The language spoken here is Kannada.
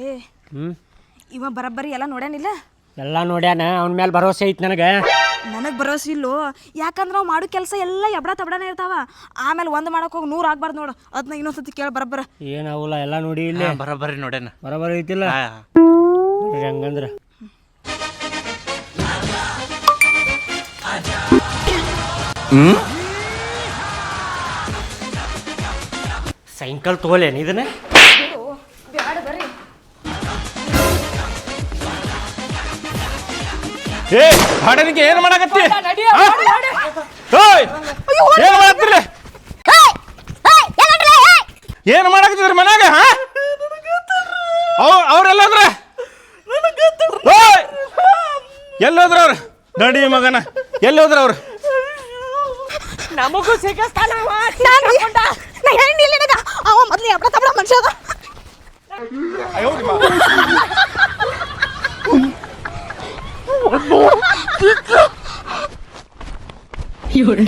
ಏ ಇವ ಬರಬ್ಬರಿ ಎಲ್ಲ ನೋಡ್ಯಾನಿಲ್ಲ? ಎಲ್ಲ ನೋಡ್ಯಾನ. ಅವನ ಮೇಲೆ ಭರವಸೆ ಐತಿ ನನಗೆ. ನನಗೆ ಭರವಸೆ ಇಲ್ಲೋ, ಯಾಕಂದ್ರೆ ನಾವು ಮಾಡೋ ಕೆಲಸ ಎಲ್ಲ ಎಬ್ಡ ತಬಡನೇ ಇರ್ತಾವ. ಆಮೇಲೆ ಒಂದು ಮಾಡಕ್ಕೆ ಹೋಗಿ 100 ಆಗ್ಬಾರ್ದು ನೋಡು. ಅದನ್ನ ಇನ್ನೊಂದ್ಸತಿ ಕೇಳಿ ಬರಬ್ಬರ. ಏನಾವಲ್ಲ, ಎಲ್ಲ ನೋಡಿ ಇಲ್ಲಿ ಬರೋಬ್ಬರಿ ನೋಡ್ಯಾನ. ಬರೋಬ್ಬರಿ ಐತಿಲ್ಲ ಹಂಗಂದ್ರೆ. ಸೈಕಲ್ ತಗೋಲೇನು ಇದನ್ನ? ಬ್ಯಾಡ ಬರ್ರಿ. ಏ ಹಾಡನಿಗೆ ಏನು ಮಾಡಕತ್ತಿ? ಏನು ಮಾಡತ್ತಿಲ್ಲ? ಏನು ಮಾಡಕತ್ತಿದ್ರಿ ಮನ್ಯಾಗ? ಅವ್ರೆಲ್ಲಂದ್ರ ಎಲ್ಲೋದ್ರ ಅವ್ರು? ನಡಿ ಮಗನ, ಎಲ್ಲೋದ್ರ ಅವ್ರು? ನಮಗೂ ಸಿಗಸ್ತಾನ ಅವ ಮೊದ್ಲು ಎಬ್ಡ ತಬಡ ಮನುಷ್ಯ ಅದ.有人。